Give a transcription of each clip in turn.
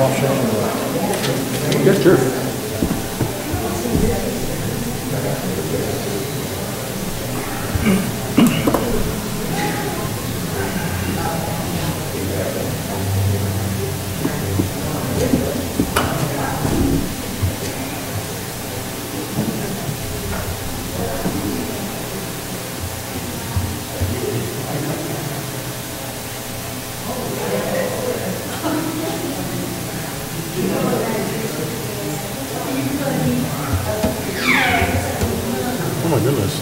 off, Shane? Yeah, sure. Oh my goodness.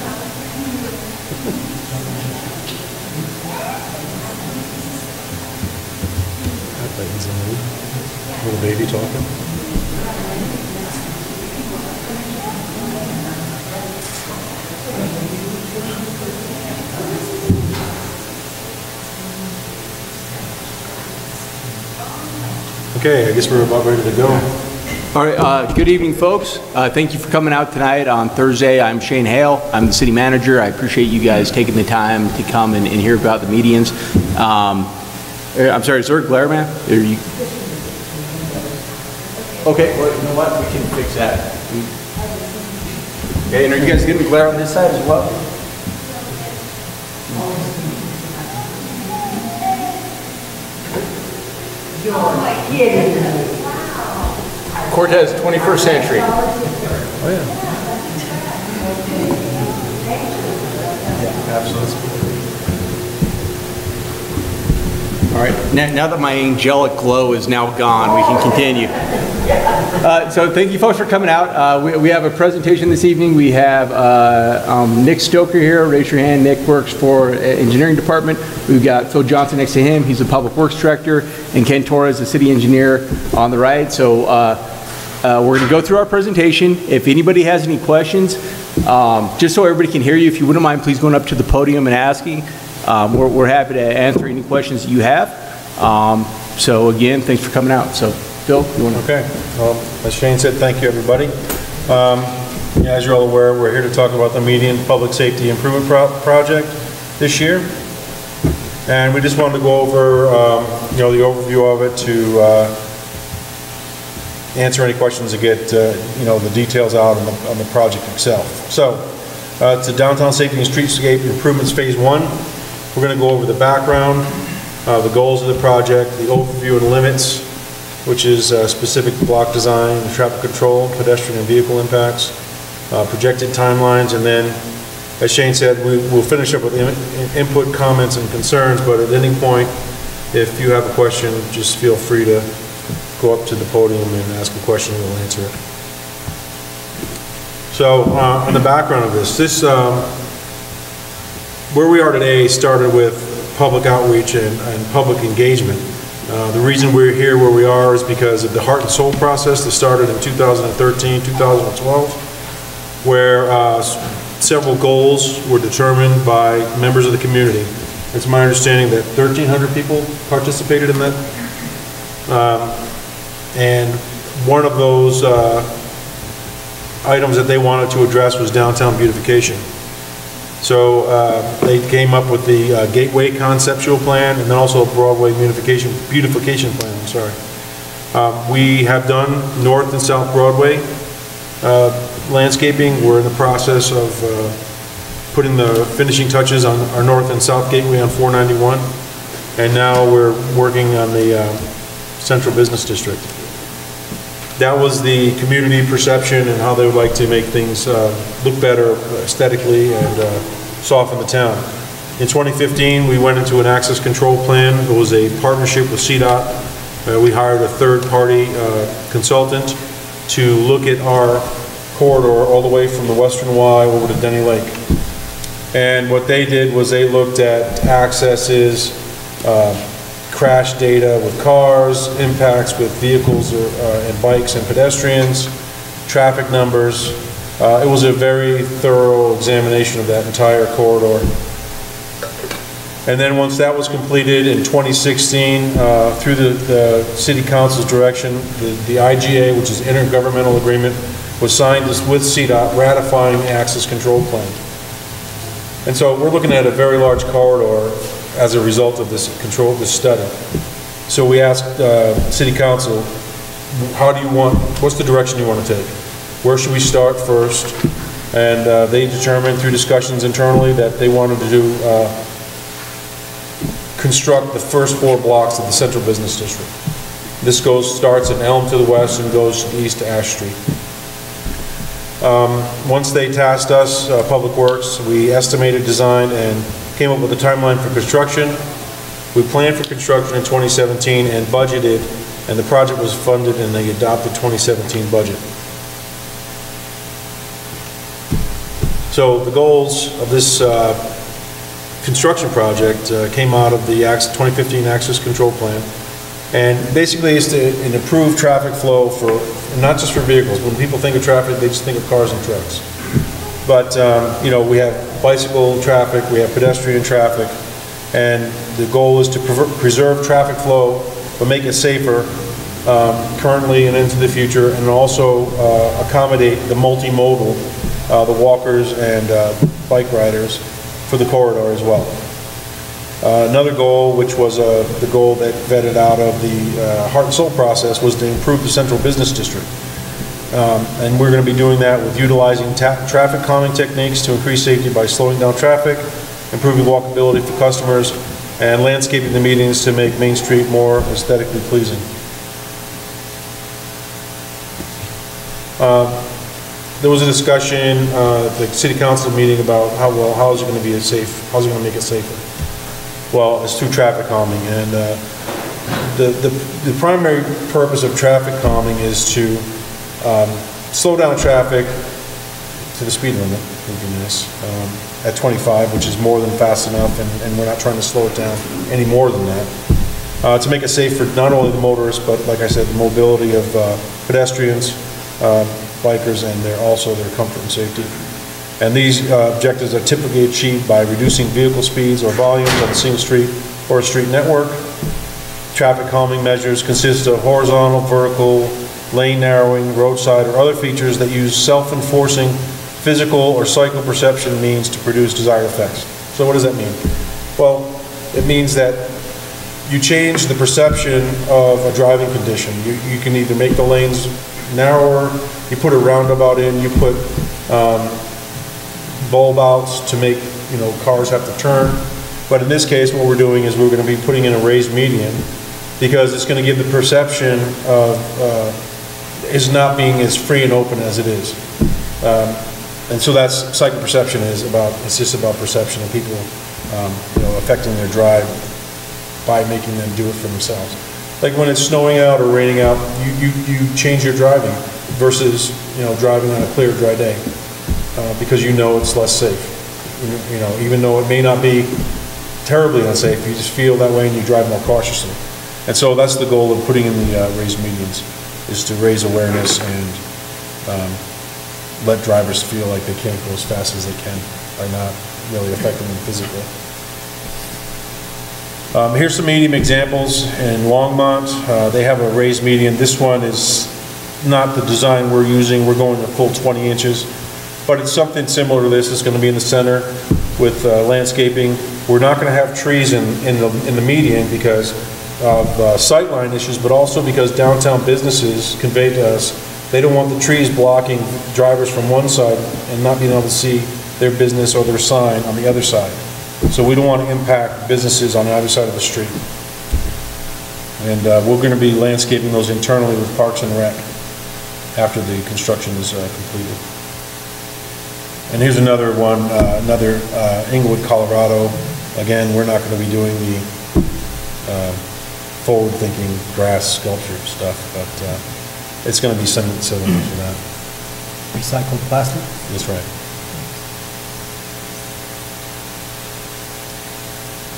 That Clayton's in the mood. Little baby talking. Okay, I guess we're about ready to go. All right, good evening, folks. Thank you for coming out tonight on Thursday. I'm Shane Hale. I'm the city manager. I appreciate you guys taking the time to come and hear about the medians. I'm sorry, is there a glare, man? Okay, well, you know what? We can fix that. Okay, and are you guys getting the glare on this side as well? Cortez, 21st century. Oh yeah. Yeah, absolutely. All right, now that my angelic glow is now gone, we can continue. So thank you folks for coming out. We have a presentation this evening. We have Nick Stoker here. Raise your hand. Nick works for engineering department. We've got Phil Johnson next to him. He's the public works director. And Ken Torres, the city engineer on the right. So we're going to go through our presentation. If anybody has any questions, just so everybody can hear you, if you wouldn't mind please going up to the podium and asking. We're happy to answer any questions that you have. So again, thanks for coming out. So Phil, you want to? Okay. Well, as Shane said, thank you, everybody. As you're all aware, we're here to talk about the median public safety improvement project this year. And we just wanted to go over, the overview of it to answer any questions and get, the details out on the project itself. So, it's the Downtown Safety and Streetscape Improvements Phase 1. We're going to go over the background, the goals of the project, the overview and limits, which is specific block design, traffic control, pedestrian and vehicle impacts, projected timelines, and then, as Shane said, we'll finish up with input, comments, and concerns, but at any point, if you have a question, just feel free to go up to the podium and ask a question and we'll answer it. So, on the background of this, where we are today started with public outreach and public engagement. The reason we're here where we are is because of the Heart and Soul process that started in 2013, 2012, where several goals were determined by members of the community. It's my understanding that 1,300 people participated in that. And one of those items that they wanted to address was downtown beautification. So they came up with the Gateway conceptual plan and then also a Broadway beautification plan, I'm sorry. We have done North and South Broadway landscaping. We're in the process of putting the finishing touches on our North and South Gateway on 491. And now we're working on the Central Business District. That was the community perception and how they would like to make things look better aesthetically and soften the town. In 2015, we went into an access control plan. It was a partnership with CDOT. We hired a third-party consultant to look at our corridor all the way from the Western Y over to Denny Lake. And what they did was they looked at accesses, crash data with cars, impacts with vehicles and bikes and pedestrians, traffic numbers. It was a very thorough examination of that entire corridor. And then once that was completed in 2016, through the City Council's direction, the IGA, which is Intergovernmental Agreement, was signed with CDOT ratifying the access control plan. And so we're looking at a very large corridor as a result of this study. So we asked City Council what's the direction you want to take? Where should we start first? And they determined through discussions internally that they wanted to construct the first 4 blocks of the Central Business District. This starts in Elm to the west and goes to the east to Ash Street. Once they tasked us, Public Works, we estimated, designed, and came up with a timeline for construction. We planned for construction in 2017 and budgeted, and the project was funded in the adopted 2017 budget. So the goals of this construction project came out of the 2015 Access Control Plan, and basically it's to improve traffic flow for, not just for vehicles. When people think of traffic, they just think of cars and trucks. But you know, we have bicycle traffic, we have pedestrian traffic, and the goal is to preserve traffic flow but make it safer currently and into the future, and also accommodate the multimodal, the walkers and bike riders for the corridor as well. Another goal, which was the goal that vetted out of the Heart and Soul process, was to improve the Central Business District. And we're going to be doing that with utilizing traffic calming techniques to increase safety by slowing down traffic, improving walkability for customers, and landscaping the medians to make Main Street more aesthetically pleasing. There was a discussion at the City Council meeting about how is it going to be safe? How's it going to make it safer? Well, it's through traffic calming, and the primary purpose of traffic calming is to slow down traffic to the speed limit, at 25, which is more than fast enough, and we're not trying to slow it down any more than that. To make it safe for not only the motorists, but like I said, the mobility of pedestrians, bikers, and also their comfort and safety. And these objectives are typically achieved by reducing vehicle speeds or volumes on a single street or a street network. Traffic calming measures consist of horizontal, vertical, lane narrowing, roadside, or other features that use self-enforcing physical or psycho perception means to produce desired effects. So what does that mean? Well, it means that you change the perception of a driving condition. You can either make the lanes narrower, you put a roundabout in, you put bulb outs to make, you know, cars have to turn. But in this case, what we're doing is we're going to be putting in a raised median, because it's going to give the perception of is not being as free and open as it is. And so that's psychoperception is about. It's just about perception of people, you know, affecting their drive by making them do it for themselves. Like when it's snowing out or raining out, you change your driving versus, you know, driving on a clear, dry day, because you know it's less safe. You know, even though it may not be terribly unsafe, you just feel that way and you drive more cautiously. And so that's the goal of putting in the raised medians, is to raise awareness and let drivers feel like they can't go as fast as they can by not really affecting them physically. Here's some medium examples in Longmont. They have a raised median. This one is not the design we're using. We're going a full 20 inches, but it's something similar to this. It's going to be in the center with landscaping. We're not going to have trees in the median because of sightline issues, but also because downtown businesses conveyed to us they don't want the trees blocking drivers from one side and not being able to see their business or their sign on the other side. So we don't want to impact businesses on the other side of the street. And we're going to be landscaping those internally with Parks and Rec after the construction is completed. And here's another one, Inglewood, Colorado. Again, we're not going to be doing the forward-thinking grass sculpture stuff, but it's going to be similar to that. Recycled plastic? That's right.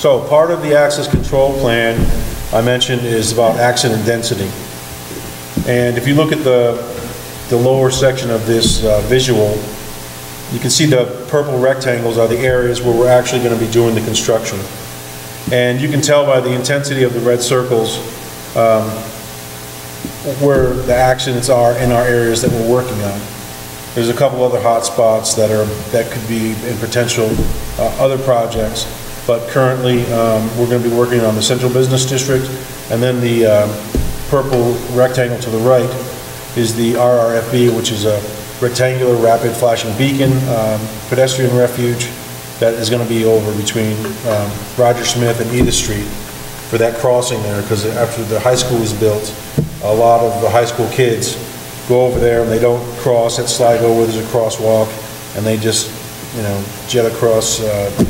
So part of the access control plan I mentioned is about accident density. And if you look at the lower section of this visual, you can see the purple rectangles are the areas where we're actually going to be doing the construction. And you can tell by the intensity of the red circles where the accidents are in our areas that we're working on. There's a couple other hot spots that could be in potential other projects, but currently we're going to be working on the Central Business District and then the purple rectangle to the right is the RRFB, which is a rectangular rapid flashing beacon pedestrian refuge that is going to be over between Roger Smith and Edith Street for that crossing there, because after the high school was built, a lot of the high school kids go over there and they don't cross at Sligo where there's a crosswalk, and they just, you know, jet across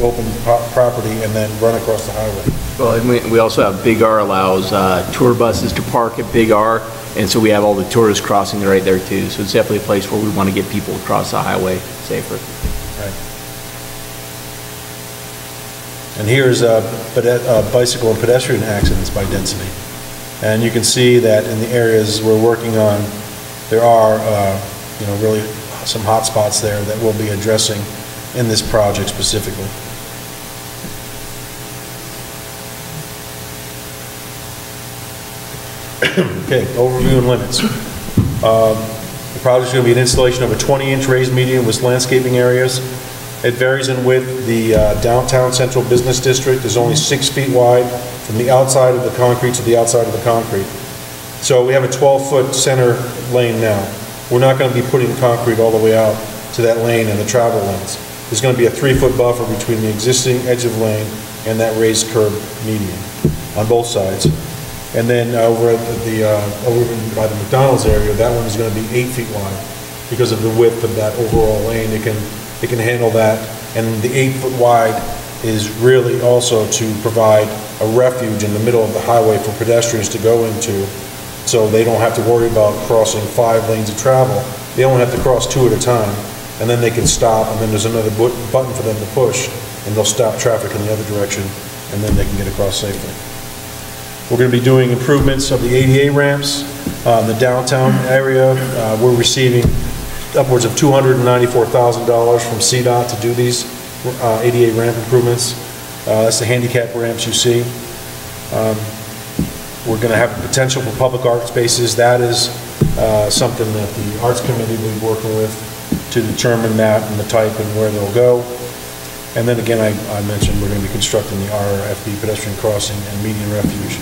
open property and then run across the highway. Well, and we also have Big R allows tour buses to park at Big R, and so we have all the tourists crossing right there too. So it's definitely a place where we want to get people across the highway safer. Right. And here's bicycle and pedestrian accidents by density. And you can see that in the areas we're working on, there are, you know, really some hot spots there that we'll be addressing in this project specifically. Okay, overview and limits. The project is going to be an installation of a 20-inch raised median with landscaping areas. It varies in width. The downtown central business district is only 6 feet wide from the outside of the concrete to the outside of the concrete. So we have a 12-foot center lane now. We're not going to be putting concrete all the way out to that lane and the travel lanes. There's going to be a 3-foot buffer between the existing edge of lane and that raised curb median on both sides. And then over by the McDonald's area, that one is going to be 8 feet wide because of the width of that overall lane. It can handle that, and the 8-foot wide is really also to provide a refuge in the middle of the highway for pedestrians to go into, so they don't have to worry about crossing 5 lanes of travel. They only have to cross 2 at a time, and then they can stop, and then there's another button for them to push, and they'll stop traffic in the other direction, and then they can get across safely. We're going to be doing improvements of the ADA ramps in the downtown area. We're receiving upwards of $294,000 from CDOT to do these ADA ramp improvements. That's the handicap ramps you see. We're going to have the potential for public art spaces. That is something that the Arts Committee will be working with to determine that and the type and where they'll go. And then again, I mentioned we're going to be constructing the RRFB pedestrian crossing and median refuge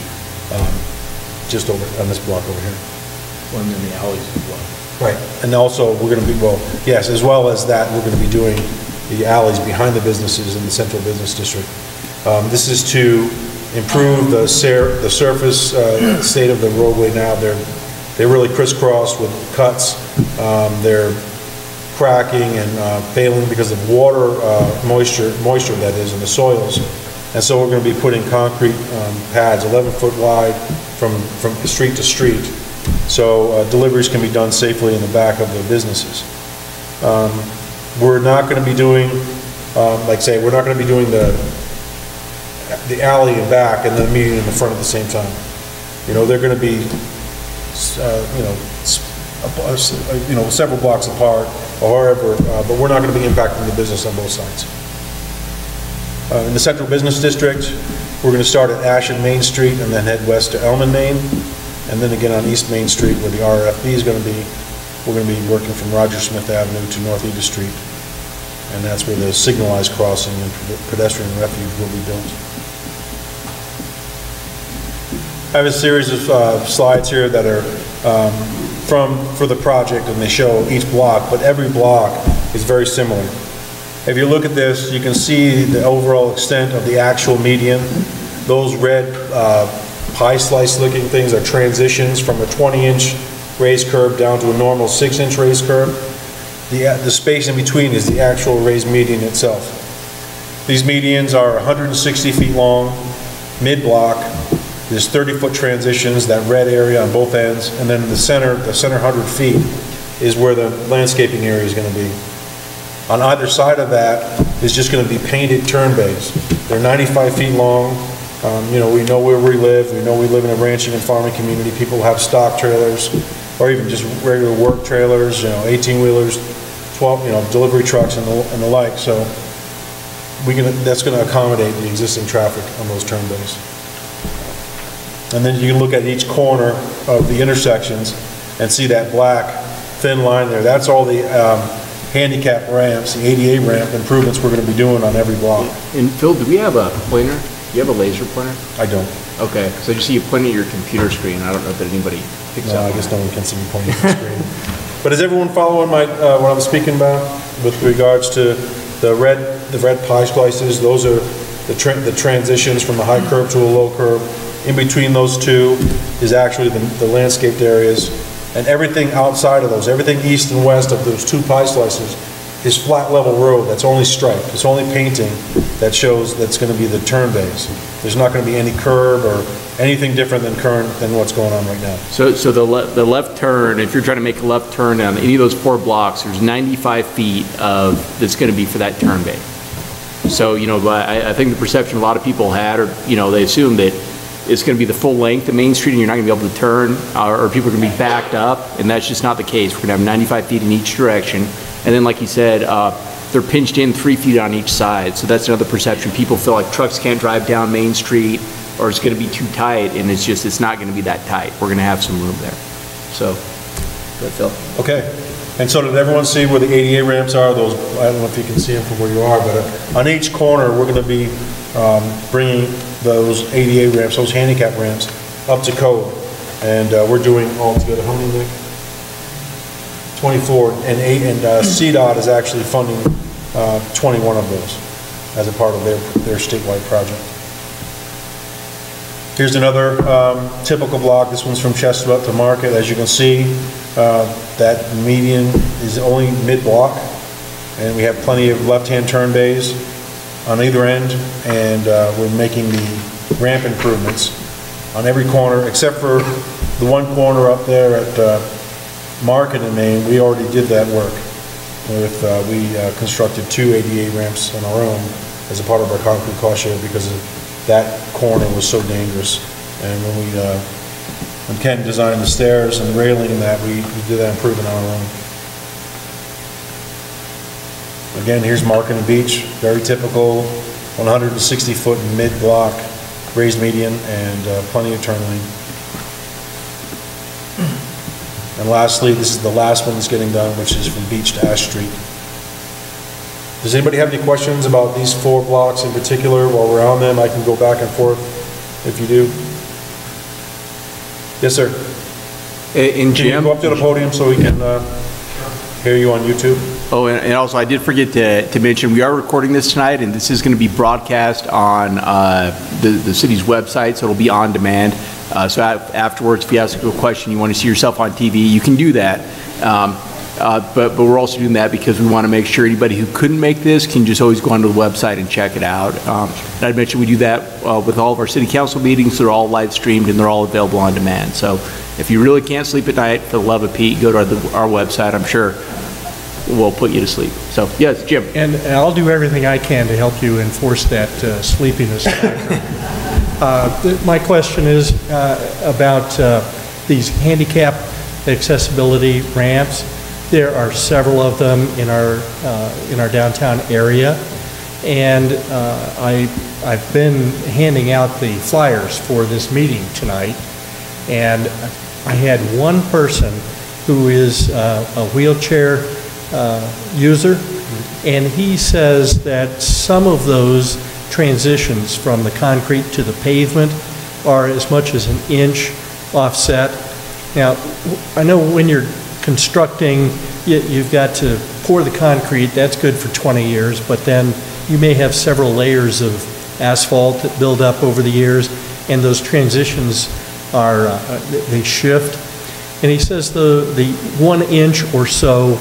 just over on this block over here. One in the alleys as well. Right, and also we're going to be, well, yes, as well as that, we're going to be doing the alleys behind the businesses in the central business district. This is to improve the surface state of the roadway now. They're really crisscrossed with cuts. They're cracking and failing because of water moisture that is in the soils. And so we're going to be putting concrete pads 11 foot wide from street to street, so deliveries can be done safely in the back of the businesses. We're not going to be doing, we're not going to be doing the alley in back and the median in the front at the same time. You know, they're going to be, several blocks apart or however, but we're not going to be impacting the business on both sides. In the central business district, we're going to start at Ash and Main Street and then head west to Elm and Main, and then again on East Main Street where the RFB is going to be. We're going to be working from Roger Smith Avenue to North Edith Street, and that's where the signalized crossing and pedestrian refuge will be built. I have a series of slides here that are for the project, and they show each block, but every block is very similar. If you look at this, you can see the overall extent of the actual median. Those red pie slice looking things are transitions from a 20-inch raised curb down to a normal 6-inch raised curb. The space in between is the actual raised median itself. These medians are 160 feet long, mid-block. There's 30-foot transitions, that red area on both ends, and then in the center 100 feet is where the landscaping area is going to be. On either side of that is just going to be painted turn bays. They're 95 feet long. You know, we know where we live. We know we live in a ranching and farming community. People have stock trailers or even just regular work trailers, you know, 18-wheelers, 12, delivery trucks and the like. So that's going to accommodate the existing traffic on those turn bays. And then you can look at each corner of the intersections and see that black thin line there. That's all the handicap ramps, the ADA ramp improvements we're going to be doing on every block. And Phil, do we have a pointer You have a laser pointer? I don't. Okay, so I just see you pointing at your computer screen. I don't know if anybody picks No, up. I guess no one can see me pointing at the screen. But is everyone following my, what I'm speaking about with regards to the red pie slices? Those are the transitions from a high curb to a low curb. In between those two is actually the landscaped areas. And everything outside of those, everything east and west of those two pie slices is flat level road that's only striped. It's only painting that shows that's going to be the turn bays. There's not going to be any curb or anything different than what's going on right now. So the left turn, if you're trying to make a left turn on any of those 4 blocks, there's 95 feet of that's going to be for that turn bay. So, you know, I think the perception a lot of people had, or, you know, they assume that it's going to be the full length of Main Street and you're not going to be able to turn, or people are going to be backed up, and that's just not the case. We're going to have 95 feet in each direction. And then, like you said, they're pinched in 3 feet on each side. So that's another perception. People feel like trucks can't drive down Main Street, or it's going to be too tight, and it's not going to be that tight. We're going to have some room there. So, go ahead, Phil. Okay. And so did everyone see where the ADA ramps are? Those, I don't know if you can see them from where you are, but on each corner, we're going to be bringing those ADA ramps, those handicap ramps, up to code. And we're doing all together, how many, Nick? 24, and CDOT is actually funding 21 of those as a part of their statewide project. Here's another typical block. This one's from Chester up to Market. As you can see, that median is only mid-block, and we have plenty of left-hand turn bays on either end, and we're making the ramp improvements on every corner, except for the one corner up there at Market in Maine. We already did that work. We constructed 2 ADA ramps on our own as a part of our concrete cost share because that corner was so dangerous. And when Ken designed the stairs and the railing and that, we did that improvement on our own. Again, here's Market and Beach, very typical, 160-foot mid-block raised median and plenty of turn lane. And lastly, this is the last one that's getting done, which is from Beach to Ash Street. Does anybody have any questions about these 4 blocks in particular while we're on them? I can go back and forth if you do. Yes, sir. In Jim, can you go up to the podium so we can hear you on YouTube? Oh, and also I did forget to mention, we are recording this tonight, and this is going to be broadcast on the city's website, so it'll be on demand. So afterwards, if you ask a question, you want to see yourself on TV, you can do that. But we're also doing that because we want to make sure anybody who couldn't make this can just always go onto the website and check it out. And I'd mention we do that with all of our city council meetings. They're all live streamed and they're all available on demand. So if you really can't sleep at night, for the love of Pete, go to our website. I'm sure we'll put you to sleep. So yes, Jim. And I'll do everything I can to help you enforce that sleepiness factor. My question is about these handicap accessibility ramps. There are several of them in our downtown area, and I've been handing out the flyers for this meeting tonight, and I had one person who is a wheelchair user, and he says that some of those transitions from the concrete to the pavement are as much as an inch offset. Now, I know when you're constructing, you've got to pour the concrete. That's good for 20 years, but then you may have several layers of asphalt that build up over the years, and those transitions they shift. And he says the 1 inch or so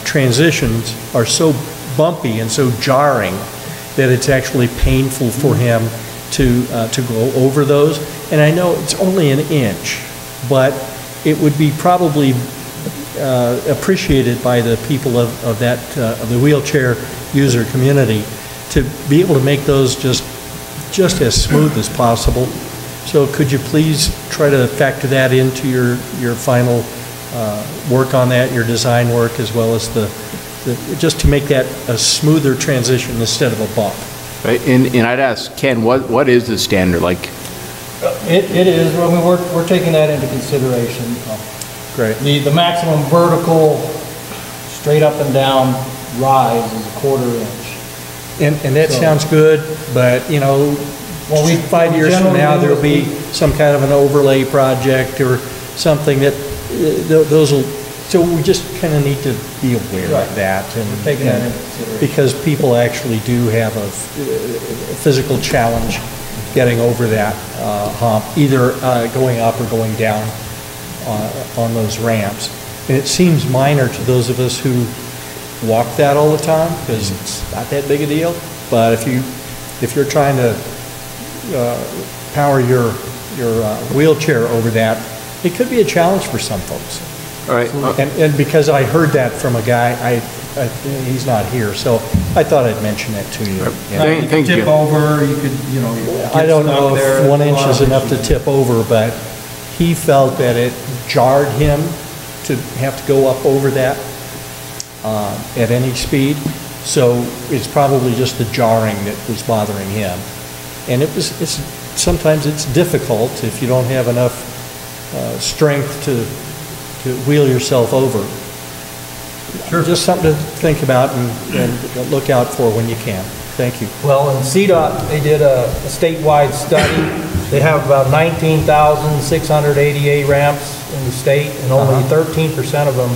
transitions are so bumpy and so jarring that it's actually painful for him to go over those. And I know it's only an inch, but it would be probably appreciated by the people of the wheelchair user community to be able to make those just as smooth as possible. So could you please try to factor that into your final work on that, your design work, as well as just to make that a smoother transition instead of a bump. Right, and I'd ask Ken, what is the standard like? It is. I mean, we're taking that into consideration. Great. The maximum vertical, straight up and down rise is a 1/4 inch. And that sounds good, but you know, Well, 5 years from generally now, do there'll is be some kind of an overlay project or something that, those will, so we just kind of need to be aware Right. of that. And taking that and- into consideration. Because people actually do have a physical challenge getting over that hump, either going up or going down on those ramps. And it seems minor to those of us who walk that all the time, because it's not that big a deal. But if you're trying to power your wheelchair over that, it could be a challenge for some folks. All right. And because I heard that from a guy, he's not here, so I thought I'd mention that to you. Yeah. Thank you. Tip over, you could, you know. I don't know get stuck if there. 1 inch is enough to tip over, but he felt that it jarred him to have to go up over that at any speed. So it's probably just the jarring that was bothering him. And sometimes it's difficult if you don't have enough strength to wheel yourself over. Sure. Just something to think about and look out for when you can. Thank you. Well, in CDOT, they did a statewide study. They have about 19,600 ADA ramps in the state, and only 13% of them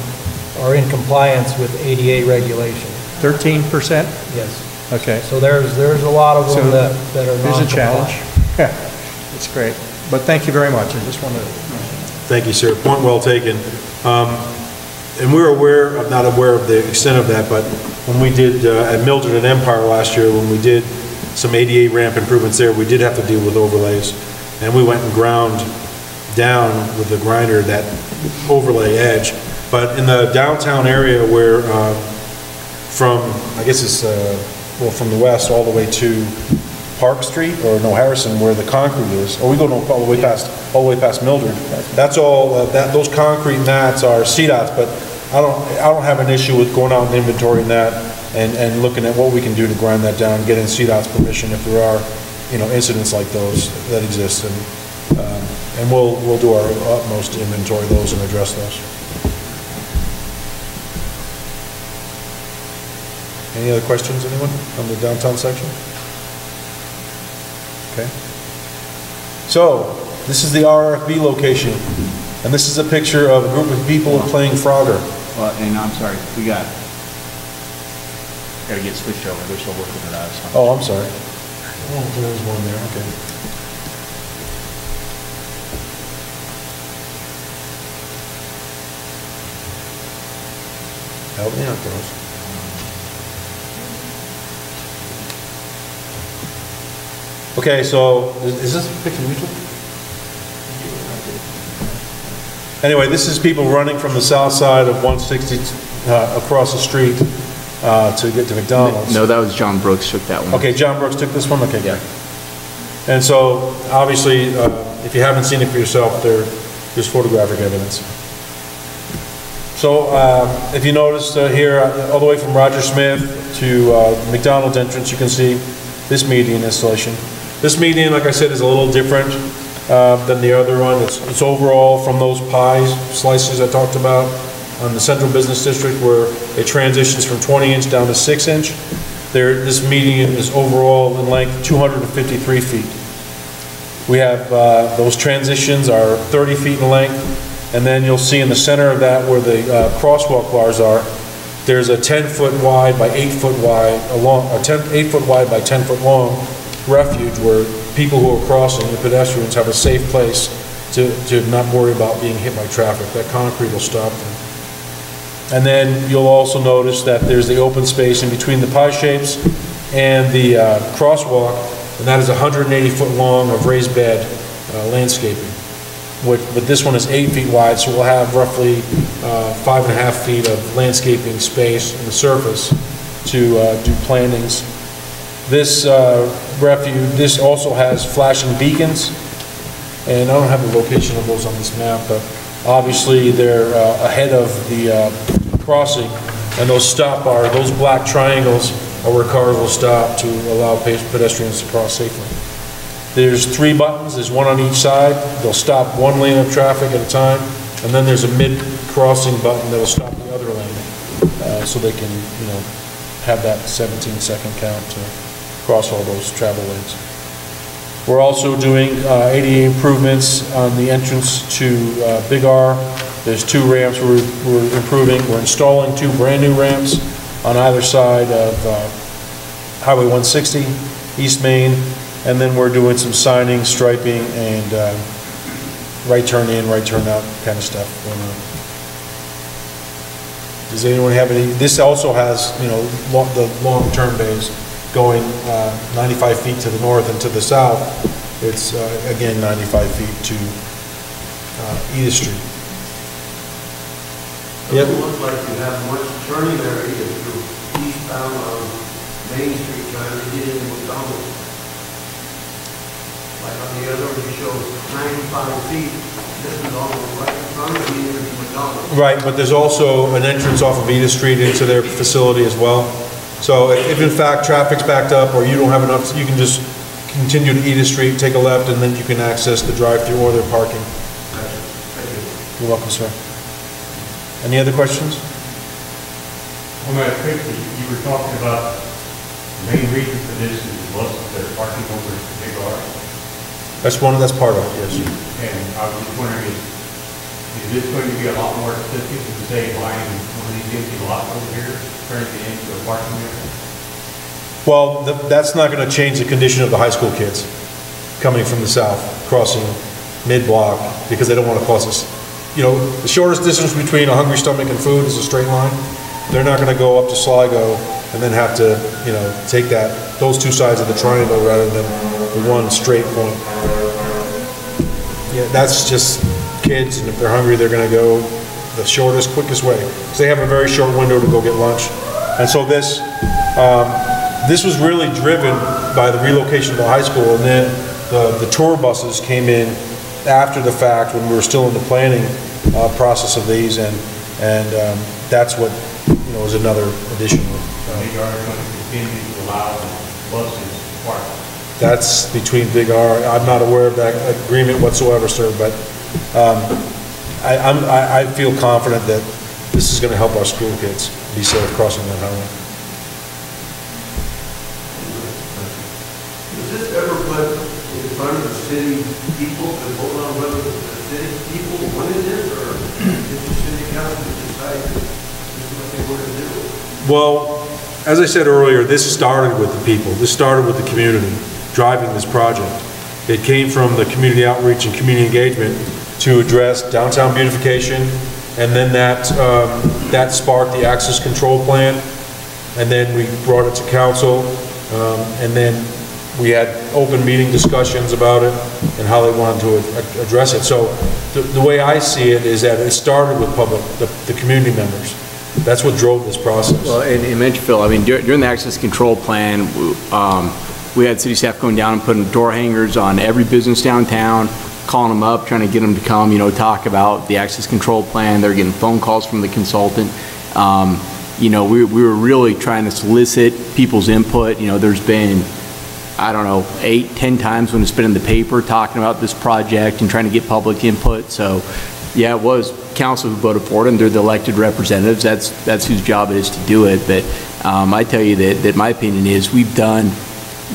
are in compliance with ADA regulation. 13%? Yes. Okay. So there's a lot of them that are There's a non-compliant. challenge. Yeah, it's great. But thank you very much. I just wanted to... Thank you, sir. Point well taken. And we're not aware of the extent of that, but when we did at Mildred and Empire last year, when we did some ADA ramp improvements there, we did have to deal with overlays. And we went and ground down with the grinder that overlay edge. But in the downtown area where from, I guess it's, from the west all the way to Park Street, or no, Harrison, where the concrete is, or we go all the way past Mildred. That's all, those concrete mats are CDOTs, but I don't have an issue with going out and inventorying that and looking at what we can do to grind that down, getting CDOT's permission if there are, incidents like those that exist, and we'll do our utmost to inventory those and address those. Any other questions, anyone, on the downtown section? Okay. So, this is the RFB location, and this is a picture of a group of people playing Frogger. Well, and I'm sorry, we got to get switched over. They're still working it out. So. Oh, I'm sorry. Oh, there's one there, okay. Help me out, girls. Okay, so, is this picture mutual? Anyway, this is people running from the south side of 160 across the street to get to McDonald's. No, that was John Brooks took that one. Okay, John Brooks took this one? Okay, Yeah. great. And so, obviously, if you haven't seen it for yourself, there's photographic evidence. So, if you notice here, all the way from Roger Smith to McDonald's entrance, you can see this median installation. This median, like I said, is a little different than the other one. It's overall from those pie slices I talked about on the Central Business District, where it transitions from 20-inch down to 6-inch. This median is overall in length 253 feet. We have those transitions are 30 feet in length, and then you'll see in the center of that where the crosswalk bars are, there's a 10-foot wide by 8-foot wide, 8-foot wide by 10-foot long refuge where people who are crossing, the pedestrians, have a safe place to not worry about being hit by traffic. That concrete will stop them. And then you'll also notice that there's the open space in between the pie shapes and the crosswalk, and that is 180 foot long of raised bed landscaping. But this one is 8 feet wide, so we'll have roughly 5.5 feet of landscaping space in the surface to do plantings. This refuge, this also has flashing beacons, and I don't have the location of those on this map, but obviously they're ahead of the crossing, and those black triangles are where cars will stop to allow pedestrians to cross safely. There's 3 buttons, there's one on each side. They'll stop one lane of traffic at a time, and then there's a mid-crossing button that will stop the other lane, so they can, have that 17-second count to cross all those travel lanes. We're also doing ADA improvements on the entrance to Big R. There's 2 ramps we're improving. We're installing 2 brand-new ramps on either side of Highway 160, East Main, and then we're doing some signing, striping, and right turn in, right turn out kind of stuff going on. Does anyone have any? This also has, you know, the long-term bays going 95 feet to the north and to the south. It's, again, 95 feet to Edith Street. Yep. It looks like you have much turning area if you're eastbound on Main Street trying to get into McDonald's. Like on the other one, it shows 95 feet. This is almost right in front of you into McDonald's. Right, but there's also an entrance off of Edith Street into their facility as well. So if in fact traffic's backed up or you don't have enough, you can just continue to Edith Street, take a left, and then you can access the drive-through or their parking. You're welcome, sir. Any other questions? Well, Matt, quickly, you were talking about the main reason for this is most of their parking over at Big R. That's part of it, yes. And I was just wondering, is this going to be a lot more expensive than say buying one of these empty lots over here, turning it into a parking area? Well, that's not going to change the condition of the high school kids coming from the south, crossing mid-block, because they don't want to cross this. You know, the shortest distance between a hungry stomach and food is a straight line. They're not going to go up to Sligo and then have to, you know, take those 2 sides of the triangle rather than the one straight point. Yeah, that's just kids, and if they're hungry, they're going to go the shortest, quickest way. Because they have a very short window to go get lunch. And so this was really driven by the relocation of the high school, and then the tour buses came in after the fact when we were still in the planning process of these, and that's what, you know, was another addition. Big R is going to continue to allow buses to park. That's between Big R. I'm not aware of that agreement whatsoever, sir, but I feel confident that this is going to help our school kids be safe crossing that highway. Was this ever put in front of the city people to vote on whether the city people wanted this, or did the city council decide this is what they wanted to do? Well, as I said earlier, this started with the people. This started with the community driving this project. It came from the community outreach and community engagement to address downtown beautification, and then that sparked the access control plan, and then we brought it to council, and then we had open meeting discussions about it and how they wanted to address it. So the way I see it is that it started with the community members. That's what drove this process. Well, and Menchville, I mean, during the access control plan, we had city staff going down and putting door hangers on every business downtown, calling them up, trying to get them to come, you know, talk about the access control plan. They're getting phone calls from the consultant. You know, we were really trying to solicit people's input. You know, there's been, I don't know, 8-10 times when it's been in the paper talking about this project and trying to get public input. So, yeah, it was council who voted for it, and they're the elected representatives. That's whose job it is to do it. But I tell you that my opinion is we've done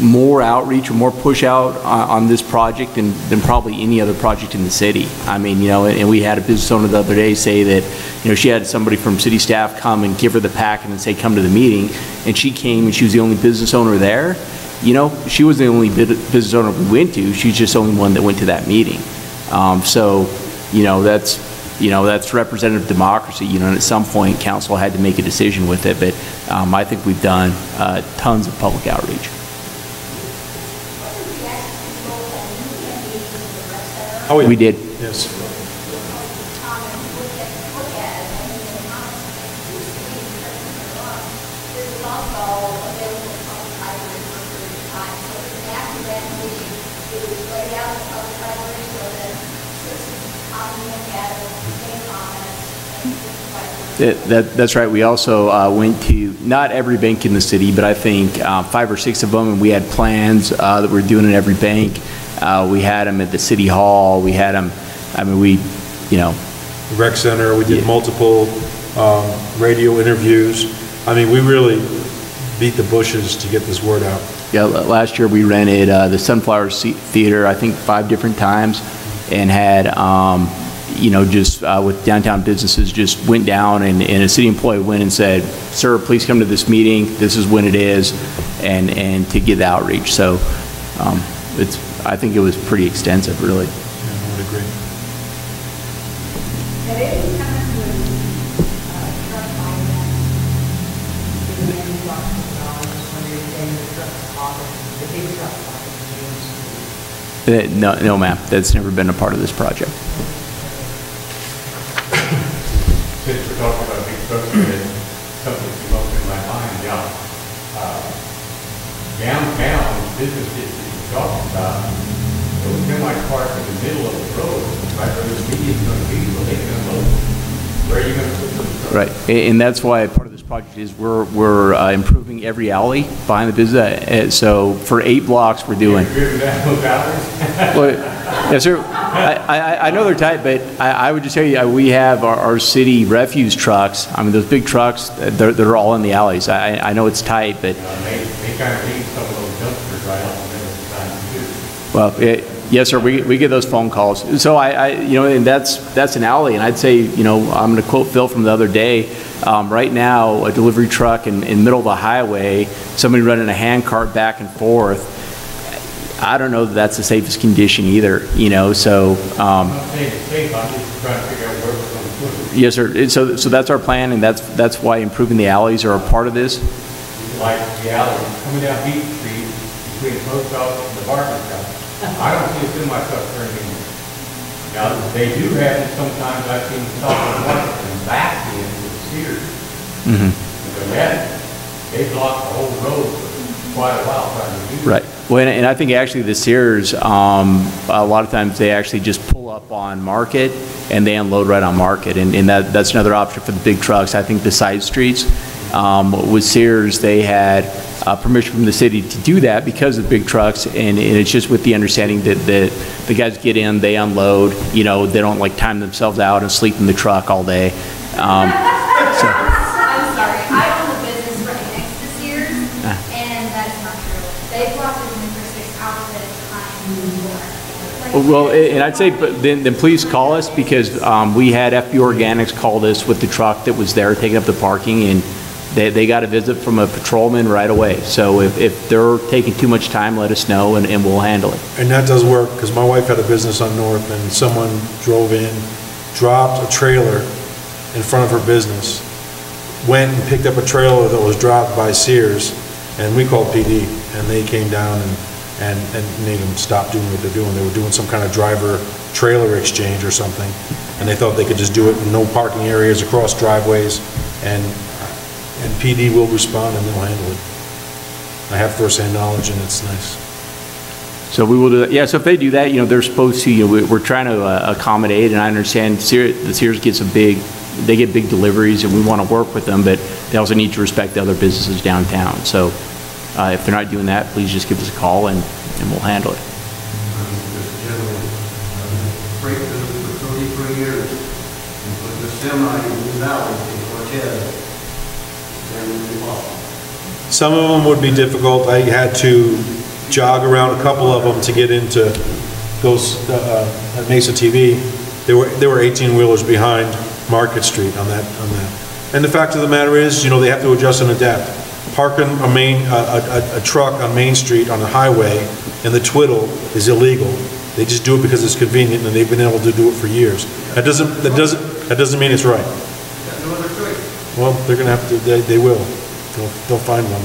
more outreach or more push out on this project than probably any other project in the city. I mean, you know, and we had a business owner the other day say that, you know, she had somebody from city staff come and give her the packet and say, come to the meeting, and she came and she was the only business owner there. You know, she was the only business owner we went to. She's just the only one that went to that meeting. So, you know, that's representative democracy, you know, and at some point council had to make a decision with it, but I think we've done tons of public outreach. Oh, yeah. We did. Yes. That's right. We also went to not every bank in the city, but I think 5 or 6 of them, and we had plans that we're doing in every bank. We had them at the city hall. We had them, I mean, you know. The rec center, we did multiple radio interviews. I mean, we really beat the bushes to get this word out. Yeah, last year we rented the Sunflower Theater, I think 5 different times, and had, you know, just with downtown businesses, just went down and a city employee went and said, sir, please come to this meeting, this is when it is, and to get the outreach. So I think it was pretty extensive, really. Yeah, I would agree. Have any times when truck finance is in the box of dollars when they're getting the trucks off, the big trucks off of the Main Street? No, ma'am, that's never been a part of this project. Since we're talking about big trucks, there's something that came up in my mind, downtown business district you're talking about, those semi-parked in the middle of the road, right where the median's going to be, so they can unload. Where are you going to put those trucks? Right, and that's why part of this project is we're improving every alley behind the business. So for 8 blocks, we're doing. Driven down those alleys? Well, yes, sir. I know they're tight, but I would just tell you, we have our city refuse trucks. I mean, those big trucks, they're all in the alleys. I know it's tight, but. They kind of need some of those dumpsters right off the middle of the time, too. Well, yes, sir, we get those phone calls. So you know, and that's an alley, and I'd say, you know, I'm going to quote Phil from the other day. Right now, a delivery truck in the middle of the highway, somebody running a hand cart back and forth, I don't know that that's the safest condition either, you know, so. I'm not saying it's safe, I'm just trying to figure out where we're going to put it. Yes, sir. So that's our plan, and that's why improving the alleys are a part of this. Like the alley coming down Beach Street between the post office and the barber shop. I don't see a semi-truck turning in. Now, they do have it sometimes, I've seen them stop and watch and back in to the Sears. But they block the whole road for quite a while trying to do that. Right. Well, and I think actually the Sears, a lot of times they actually just pull up on Market and they unload right on Market, and that's another option for the big trucks. I think the side streets, with Sears, they had permission from the city to do that because of big trucks, and it's just with the understanding that the guys get in, they unload, you know, they don't like time themselves out and sleep in the truck all day. I'm sorry, I own a business right next to Sears, and that's not true. They block it in for 6 hours at a time. Well, and I'd say, but then please call us, because we had FB Organics called us with the truck that was there taking up the parking, and they got a visit from a patrolman right away. So if they're taking too much time, let us know, and we'll handle it. And that does work, because my wife had a business on North, and someone drove in, dropped a trailer in front of her business, went and picked up a trailer that was dropped by Sears, and we called PD, and they came down and made them stop doing what they're doing. They were doing some kind of driver-trailer exchange or something, and they thought they could just do it in no parking areas across driveways, and PD will respond and they'll handle it. I have first-hand knowledge, and it's nice. So we will do that. Yeah, so if they do that, you know, they're supposed to, you know, we're trying to accommodate, and I understand the Sears gets they get big deliveries, and we want to work with them, but they also need to respect the other businesses downtown. So if they're not doing that, please just give us a call, and we'll handle it. This gentleman, freight business for 33 years, and put the semi in the valley in Cortez. Some of them would be difficult. I had to jog around a couple of them to get into those at Mesa TV. There were 18-wheelers behind Market Street on that. And the fact of the matter is, you know, they have to adjust and adapt. Parking a truck on Main Street on a highway in the twiddle is illegal. They just do it because it's convenient, and they've been able to do it for years. That doesn't mean it's right. Got no other choice. Well, they're going to have to. They will. They'll find one.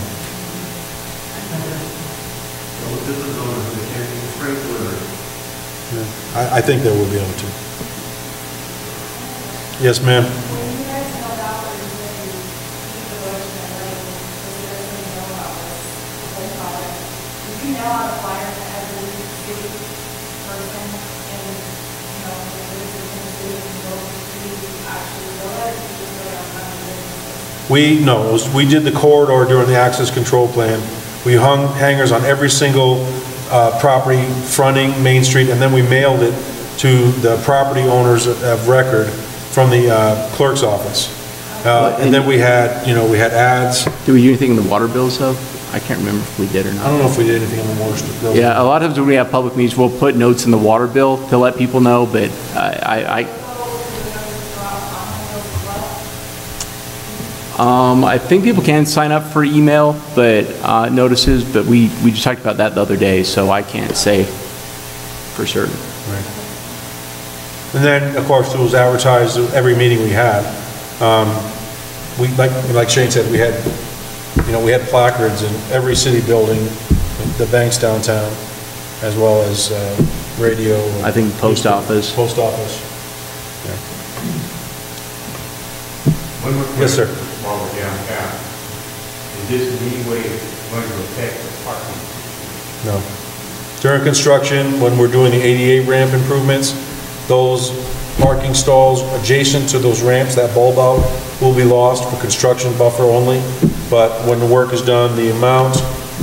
So the business owners, they can't be freight delivered. Yeah. I think they will be able to. Yes, ma'am. When you guys held out for doing the Bush and like, visitors didn't know about this whole project, did you know how to flyer to every city person and, you know, if there's a city and go to actually go there, or just go on front of businesses? We did the corridor during the access control plan. We hung hangers on every single property fronting Main Street, and then we mailed it to the property owners of record from the clerk's office. And then we had, we had ads. Do we do anything in the water bills, though? I can't remember if we did or I not. don't know if we did anything on the water bill. Yeah, a lot of times when we have public meetings, we'll put notes in the water bill to let people know, but I think people can sign up for email, but notices, but we just talked about that the other day, so I can't say for certain. Right. And then, of course, it was advertised at every meeting we had. We, like Shane said, we had placards in every city building, the banks downtown, as well as radio. I think post office. Post office. Yeah. One more Yes, sir. question while we're downtown. Is this in any way going to affect the parking? No. During construction, when we're doing the ADA ramp improvements, those parking stalls adjacent to those ramps, that bulb out, will be lost for construction buffer only. But when the work is done, the amount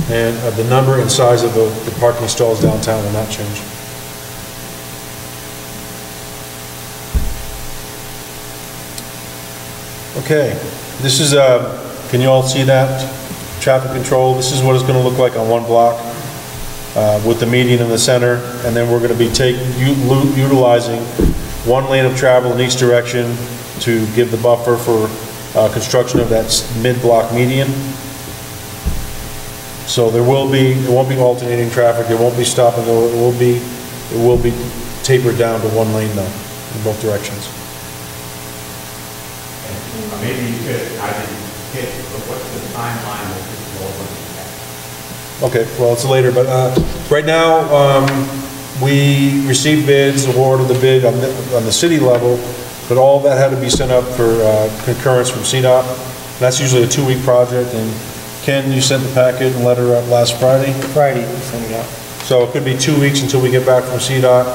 and the number and size of the parking stalls downtown will not change. Okay, this is, can you all see that? Traffic control, this is what it's gonna look like on one block with the median in the center, and then we're gonna be utilizing one lane of travel in each direction to give the buffer for construction of that mid-block median. So there will be, it won't be alternating traffic, it won't be stop and go, it will be tapered down to one lane though, in both directions. Maybe you could, I didn't hit, but what's the timeline of this all going to happen? Okay, well, it's later, but right now, we received bids, awarded the bid on the city level, but all that had to be sent up for concurrence from CDOT. That's usually a 2-week project, and Ken, you sent the packet and letter out last Friday? Friday, we send it out. So it could be 2 weeks until we get back from CDOT.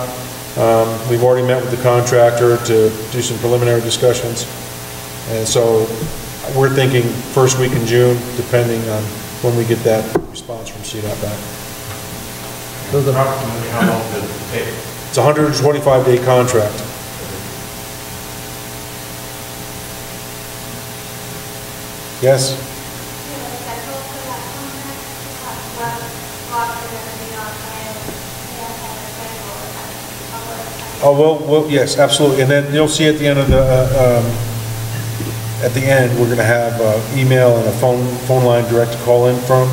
We've already met with the contractor to do some preliminary discussions. And so we're thinking first week in June, depending on when we get that response from CDOT back. Approximately how long does it take? It's a 125-day contract. Yes? Oh, well, yes, absolutely. And then you'll see at the end of we're going to have email and a phone line direct to call in from.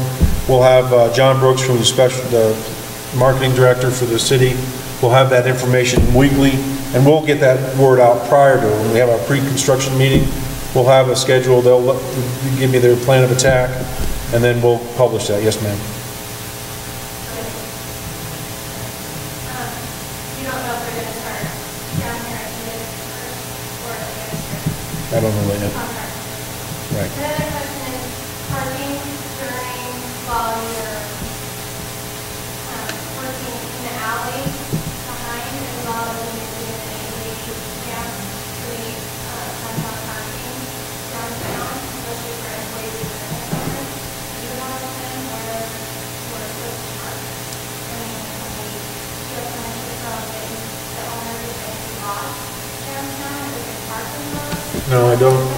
We'll have John Brooks from the marketing director for the city. We'll have that information weekly, and we'll get that word out prior to when we have our pre-construction meeting. We'll have a schedule. They'll give me their plan of attack, and then we'll publish that. Yes, ma'am. You don't know if they're going to start down here at Unit or they're going to start I don't know that yet. contract. Right. The other question is parking during while you're working in the alley behind as well as when you're doing the ADA ramp to the downtown parking downtown, especially for employees who are in the summer. Do you want to plan where we're supposed to park? I mean, somebody, you have permission from the owner to make the lot downtown, is it parking lot? No, I don't.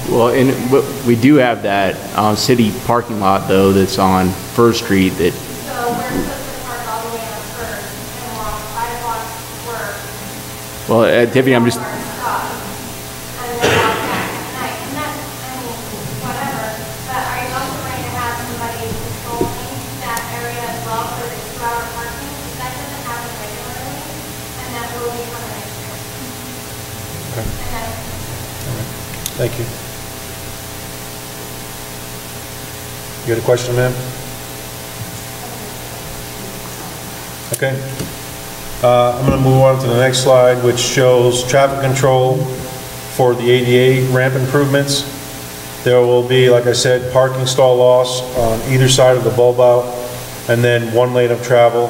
Well, and we do have that city parking lot, though, that's on First Street that, So we're supposed to park all the way on First and walk 5 blocks to work. well, Tiffany, I'm just, Stop, and then walk back at night. And that's, I mean, whatever. But are you also going to have somebody controlling that area as well for the 2-hour parking? Because that doesn't happen regularly, and that will become an issue. Okay. And that's Thank you. You had a question, ma'am? Okay. I'm going to move on to the next slide, which shows traffic control for the ADA ramp improvements. There will be, like I said, parking stall loss on either side of the bulb out, and then one lane of travel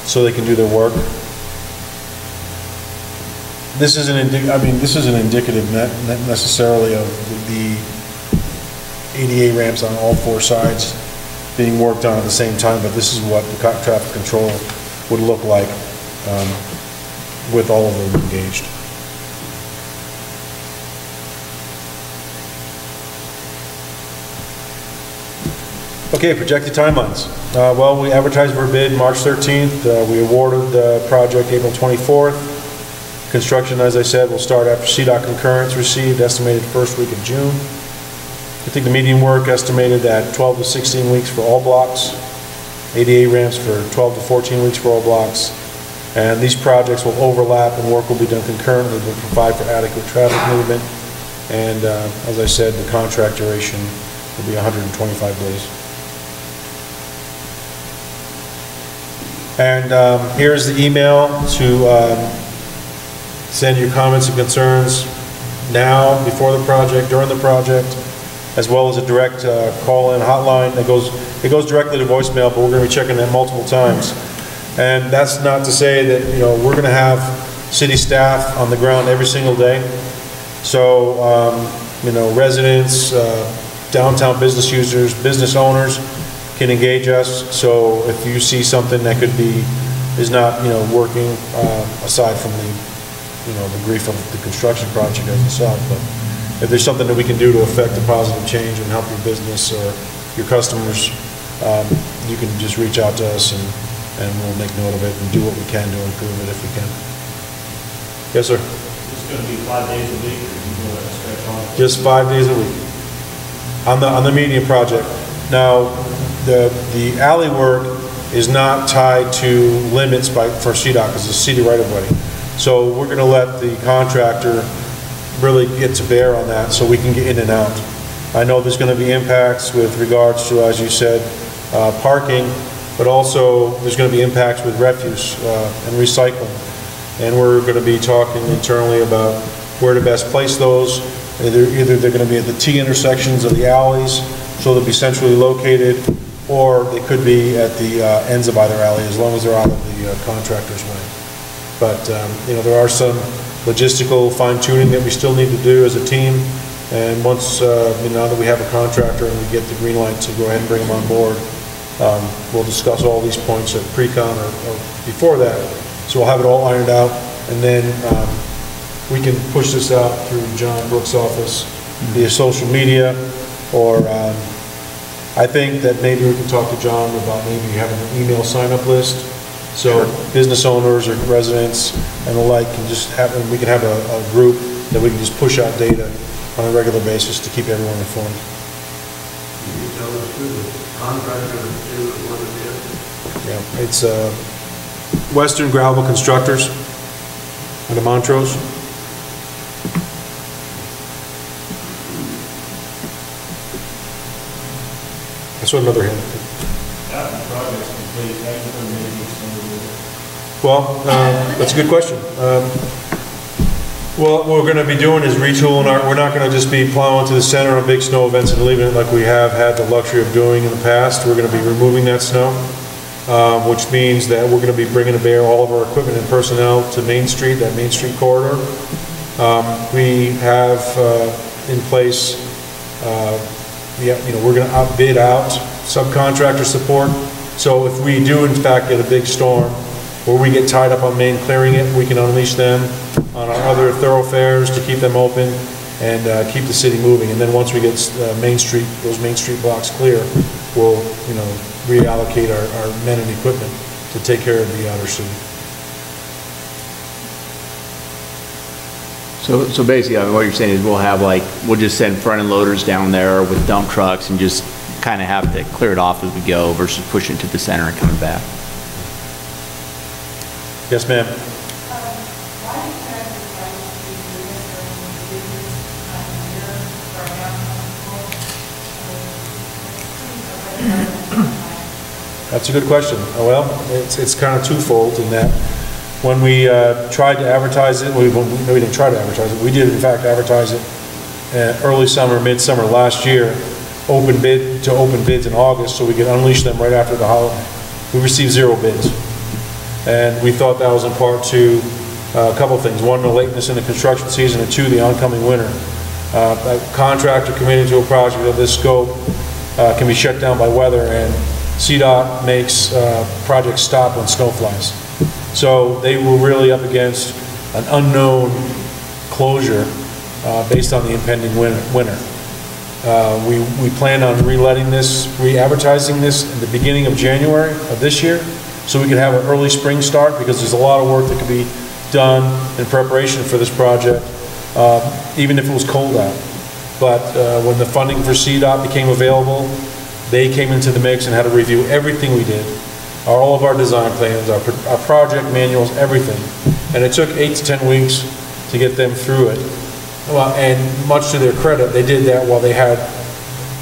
so they can do their work. This isn't indicative not necessarily of the ADA ramps on all 4 sides being worked on at the same time, but this is what the traffic control would look like. with all of them engaged. Okay, projected timelines. Well, we advertised for bid March 13th. We awarded the project April 24th. Construction, as I said, will start after CDOT concurrence received, estimated first week of June. I think the median work estimated at 12 to 16 weeks for all blocks, ADA ramps for 12 to 14 weeks for all blocks. And these projects will overlap and work will be done concurrently to provide for adequate traffic movement. And as I said, the contract duration will be 125 days. And here's the email to send your comments and concerns now, before the project, during the project, as well as a direct call-in hotline that goes directly to voicemail, but we're going to be checking that multiple times. And that's not to say that, you know, we're going to have city staff on the ground every single day. So, you know, residents, downtown business users, business owners can engage us. So if you see something that is not, you know, working, aside from the, you know, the grief of the construction project as itself, but if there's something that we can do to affect a positive change and help your business or your customers, you can just reach out to us and we'll make note of it and do what we can to improve it if we can. Yes, sir? It's going to be 5 days a week, or you go stretch on? Just 5 days a week on the median project. Now, the alley work is not tied to limits for CDOT because it's a city right-of-way. So we're going to let the contractor really get to bear on that so we can get in and out. I know there's going to be impacts with regards to, as you said, parking, but also there's going to be impacts with refuse and recycling. And we're going to be talking internally about where to best place those. Either they're going to be at the T intersections of the alleys, so they'll be centrally located, or they could be at the ends of either alley, as long as they're out of the contractor's way. But you know, there are some logistical fine-tuning that we still need to do as a team. And once, you know, now that we have a contractor and we get the green light to go ahead and bring them on board, we'll discuss all these points at pre-con or before that. So we'll have it all ironed out, and then we can push this out through John Brooks' office via social media, or I think that maybe we can talk to John about maybe having an email sign-up list, so business owners or residents and the like can just have, and we can have a group that we can just push out data on a regular basis to keep everyone informed. You tell us who the contractor is, what it is? Yeah, it's Western Gravel Constructors out of Montrose. That's what another hand. After the project's complete, how you going to make it some Well, that's a good question. Well, what we're going to be doing is retooling we're not going to just be plowing to the center on big snow events and leaving it like we have had the luxury of doing in the past. We're going to be removing that snow, which means that we're going to be bringing to bear all of our equipment and personnel to Main Street, that Main Street corridor. We have in place, you know, we're going to outbid out subcontractor support. So if we do in fact get a big storm where we get tied up on Main clearing it, we can unleash them on our other thoroughfares to keep them open and keep the city moving. And then once we get Main Street, those Main Street blocks clear, we'll, you know, reallocate our men and equipment to take care of the outer city. So basically, I mean, what you're saying is we'll just send front end loaders down there with dump trucks and just kind of have to clear it off as we go versus pushing to the center and coming back. Yes, ma'am. Why do you guys decide to do this during the year? That's a good question. Well, it's kind of twofold in that when we tried to advertise it, we didn't try to advertise it. We did, in fact, advertise it early summer, midsummer last year, open bids in August so we could unleash them right after the holiday. We received 0 bids. And we thought that was in part to a couple of things. One, the lateness in the construction season, and two, the oncoming winter. A contractor committing to a project of this scope can be shut down by weather, and CDOT makes projects stop when snow flies. So they were really up against an unknown closure based on the impending winter. We plan on re-letting this, re-advertising this in the beginning of January of this year, so we can have an early spring start, because there's a lot of work that could be done in preparation for this project, even if it was cold out. But when the funding for CDOT became available, they came into the mix and had to review everything we did, all of our design plans, our project manuals, everything. And it took 8 to 10 weeks to get them through it. Well, and much to their credit, they did that while they had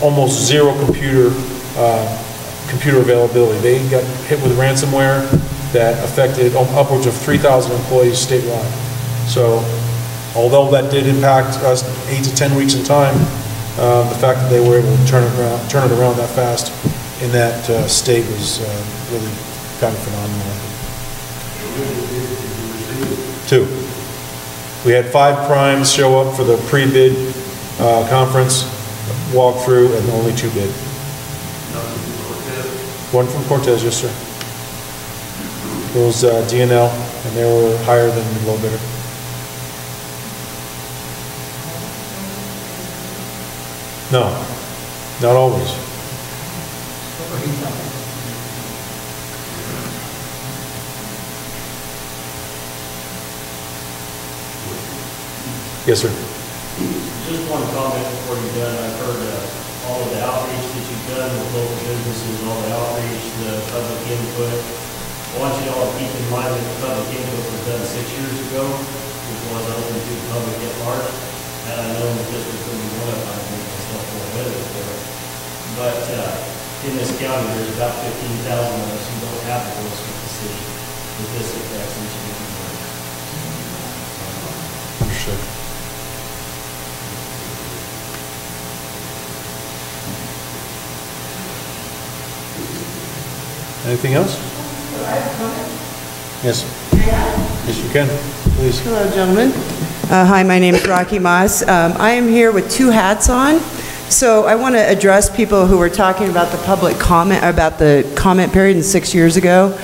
almost zero computer availability. They got hit with ransomware that affected upwards of 3,000 employees statewide. So, although that did impact us 8 to 10 weeks in time, the fact that they were able to turn it around that fast in that state was really kind of phenomenal. 2. We had 5 primes show up for the pre-bid conference, walkthrough, and only 2 bid. 1 from Cortez, yes, sir. It was DNL, and they were higher than the low bidder. No, not always. Yes, sir. Just one comment before you're done. I've heard all of the outreach that you've done with local businesses, all the outreach, the public input. I want you all to keep in mind that the public input was done 6 years ago, which was open to the public at large. Had I known that this was going to be one of them, I'd make myself more available for it. But in this county, there's about 15,000 of us who don't have a voice with the city. With this affects each and every one. Understood. Anything else? Yes. Yes, you can. Please. Hello, gentlemen. Hi, my name is Rocky Moss. I am here with 2 hats on. So I want to address people who were talking about the public comment, about the comment period 6 years ago.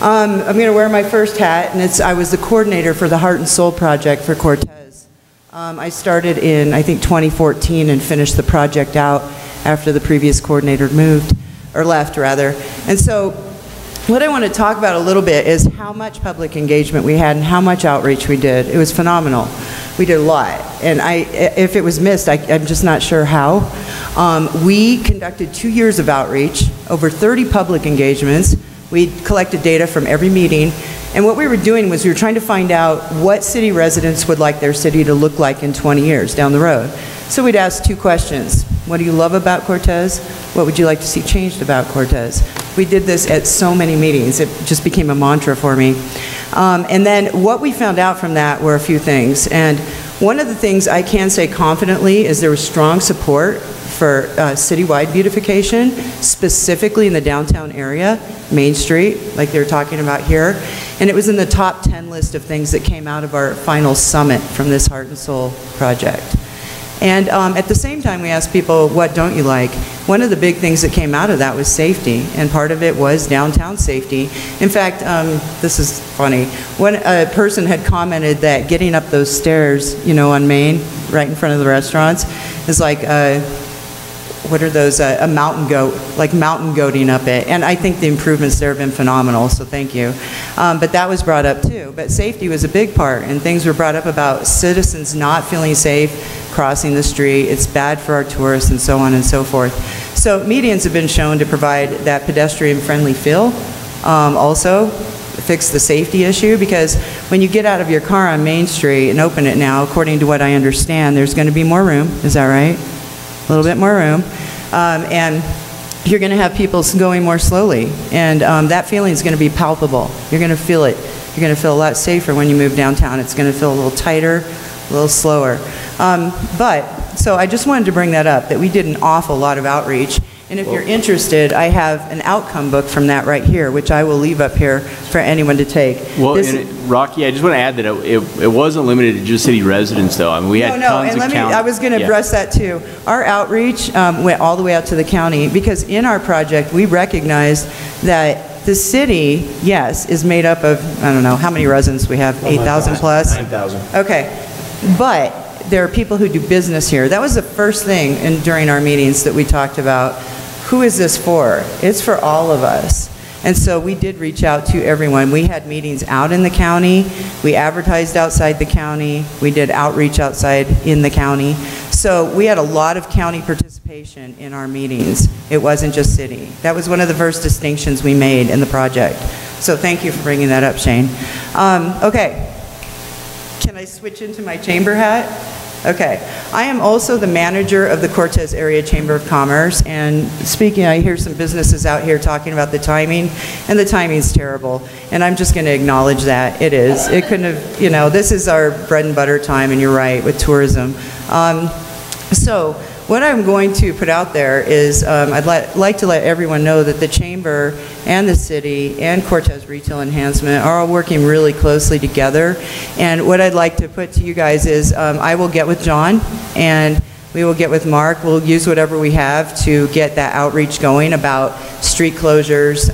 I'm going to wear my first hat, and I was the coordinator for the Heart and Soul Project for Cortez. I started in, I think, 2014 and finished the project out after the previous coordinator moved, or left, rather. And so what I want to talk about a little bit is how much public engagement we had and how much outreach we did. It was phenomenal. We did a lot. And if it was missed, I'm just not sure how. We conducted 2 years of outreach, over 30 public engagements. We collected data from every meeting. And what we were doing was we were trying to find out what city residents would like their city to look like in 20 years down the road. So we'd ask 2 questions. What do you love about Cortez? What would you like to see changed about Cortez? We did this at so many meetings. It just became a mantra for me. And then what we found out from that were a few things. And one of the things I can say confidently is there was strong support for citywide beautification, specifically in the downtown area, Main Street, like they were talking about here. And it was in the top 10 list of things that came out of our final summit from this Heart and Soul project. And at the same time, we asked people, what don't you like? One of the big things that came out of that was safety, and part of it was downtown safety. In fact, this is funny. A person had commented that getting up those stairs, you know, on Main, right in front of the restaurants, is like, what are those, a mountain goat, like mountain goating up it. And I think the improvements there have been phenomenal, so thank you. But that was brought up too. But safety was a big part, and things were brought up about citizens not feeling safe crossing the street. It's bad for our tourists and so on and so forth. So medians have been shown to provide that pedestrian-friendly feel. Also, fix the safety issue, because when you get out of your car on Main Street and open it now, according to what I understand, there's going to be more room. Is that right? A little bit more room. And you're going to have people going more slowly. And that feeling is going to be palpable. You're going to feel it. You're going to feel a lot safer when you move downtown. It's going to feel a little tighter, a little slower. So I just wanted to bring that up, that we did an awful lot of outreach. And if you're interested, I have an outcome book from that right here, which I will leave up here for anyone to take. Well, Rocky, I just want to add that it wasn't limited to just city residents, though. I mean, we had tons of county. I was going to address that too. Our outreach went all the way out to the county, because in our project, we recognized that The city, yes, is made up of, I don't know, how many residents we have? 8,000 plus? 9,000. Okay, but there are people who do business here. That was the first thing during our meetings that we talked about. Who is this for? It's for all of us. And so we did reach out to everyone. We had meetings out in the county. We advertised outside the county. We did outreach outside in the county. So we had a lot of county participation in our meetings. It wasn't just city. That was one of the first distinctions we made in the project. So thank you for bringing that up, Shane. Okay. Can I switch into my chamber hat? Okay. I am also the manager of the Cortez Area Chamber of Commerce, and speaking, I hear some businesses out here talking about the timing, and the timing's terrible, and I'm just going to acknowledge that. It is. It couldn't have, you know, this is our bread and butter time, and you're right, with tourism. So what I'm going to put out there is I'd like to let everyone know that the Chamber and the city and Cortez Retail Enhancement are all working really closely together. And what I'd like to put to you guys is I will get with John and we will get with Mark. We'll use whatever we have to get that outreach going about street closures,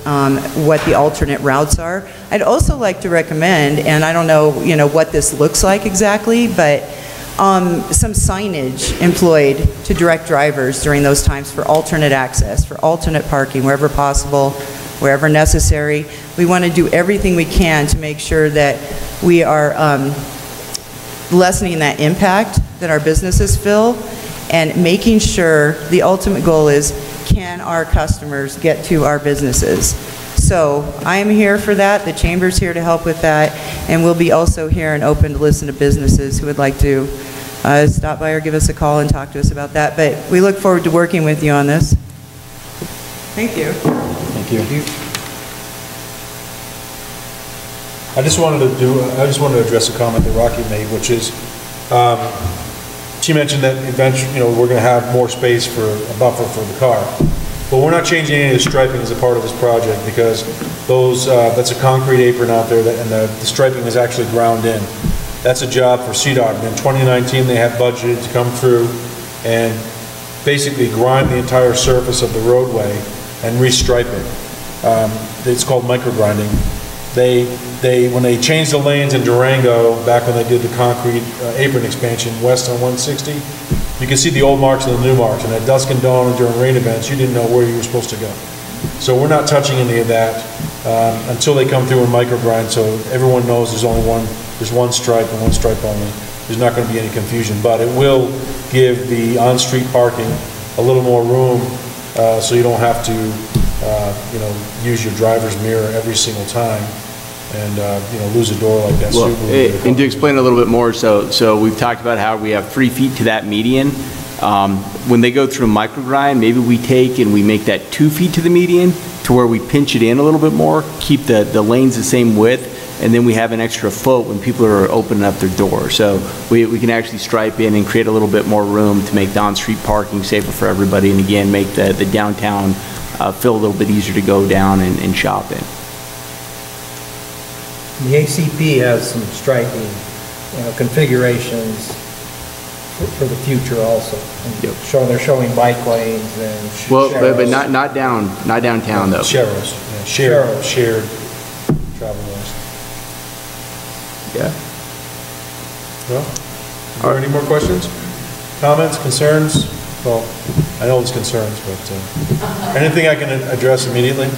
what the alternate routes are. I'd also like to recommend, and I don't know, you know, what this looks like exactly, but some signage employed to direct drivers during those times for alternate access, for alternate parking wherever possible, wherever necessary. We want to do everything we can to make sure that we are lessening that impact that our businesses feel and making sure the ultimate goal is, can our customers get to our businesses? So I am here for that. The Chamber's here to help with that. And we'll be also here and open to listen to businesses who would like to stop by or give us a call and talk to us about that. But we look forward to working with you on this. Thank you. Thank you. I just wanted to address a comment that Rocky made, which is, she mentioned that eventually, you know, we're going to have more space for a buffer for the car. But we're not changing any of the striping as a part of this project because those, that's a concrete apron out there and the striping is actually ground in. That's a job for CDOT. And in 2019, they had budgeted to come through and basically grind the entire surface of the roadway and restripe it. It's called microgrinding. When they changed the lanes in Durango, back when they did the concrete apron expansion west on 160, you can see the old marks and the new marks, and at dusk and dawn and during rain events, you didn't know where you were supposed to go. So we're not touching any of that until they come through and microgrind, so everyone knows there's one stripe and one stripe only. There's not going to be any confusion, but it will give the on-street parking a little more room so you don't have to you know, use your driver's mirror every single time and you know, lose a door like that. Well, and to explain a little bit more, so we've talked about how we have 3 feet to that median. When they go through microgrind, maybe we take and we make that 2 feet to the median to where we pinch it in a little bit more, keep the lanes the same width, and then we have an extra foot when people are opening up their door. So we can actually stripe in and create a little bit more room to make the on-street parking safer for everybody, and again, make the downtown feel a little bit easier to go down and shop in. The ACP has some striking, you know, configurations for the future also. Yep. They're showing bike lanes and well, but not downtown though. Sharrows, yeah, shared travel lanes. Yeah. Well, are there any more questions, comments, concerns? Well, I know there's concerns, but anything I can address immediately?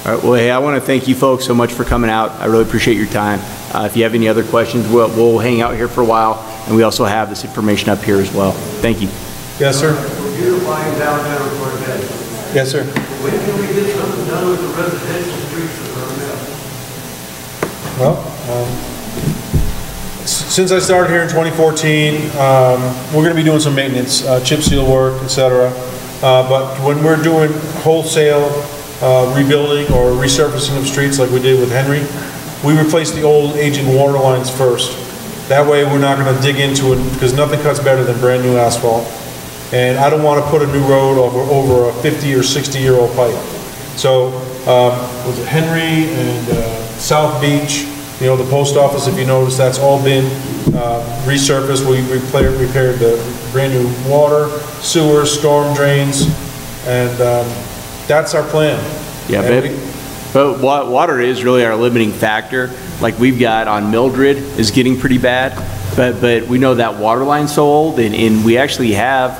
All right, well, hey, I want to thank you folks so much for coming out. I really appreciate your time. If you have any other questions, we'll hang out here for a while, and we also have this information up here as well. Thank you. Yes, sir. We're beautifying downtown Cortez. Yes, sir. When can we get something done with the residential streets that are now? Well, since I started here in 2014, we're going to be doing some maintenance, chip seal work, etc. But when we're doing wholesale rebuilding or resurfacing of streets like we did with Henry, we replace the old aging water lines first. That way we're not going to dig into it, because nothing cuts better than brand new asphalt. And I don't want to put a new road over a 50 or 60-year-old pipe. So was it Henry and South Beach, you know, the post office, if you notice, that's all been resurfaced. We repaired the brand new water, sewers, storm drains, and that's our plan. Yeah, And but water is really our limiting factor. Like we've got on Mildred is getting pretty bad, but we know that water line's so old, and we actually have,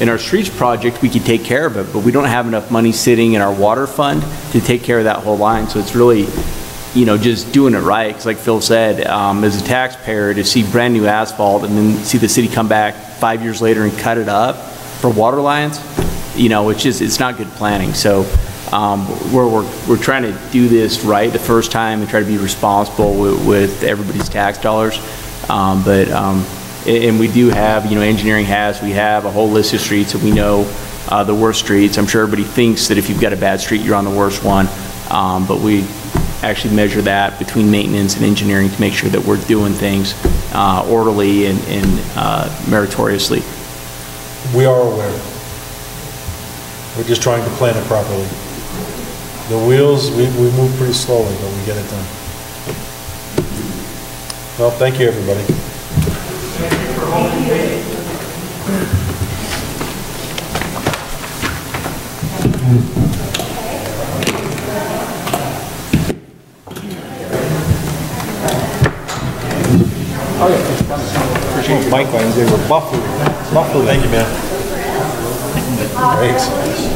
in our streets project, we could take care of it, but we don't have enough money sitting in our water fund to take care of that whole line. So it's really, you know, just doing it right. Because like Phil said, as a taxpayer, to see brand new asphalt and then see the city come back 5 years later and cut it up for water lines, you know, it's not good planning. So we're trying to do this right the first time and try to be responsible with everybody's tax dollars. And we do have, you know, engineering we have a whole list of streets that we know the worst streets. I'm sure everybody thinks that if you've got a bad street, you're on the worst one. But we actually measure that between maintenance and engineering to make sure that we're doing things orderly and meritoriously. We are aware. We're just trying to plan it properly. The wheels, we move pretty slowly, but we get it done. Well, thank you, everybody. Bike lanes, they were buffered. Thank you, man. Great.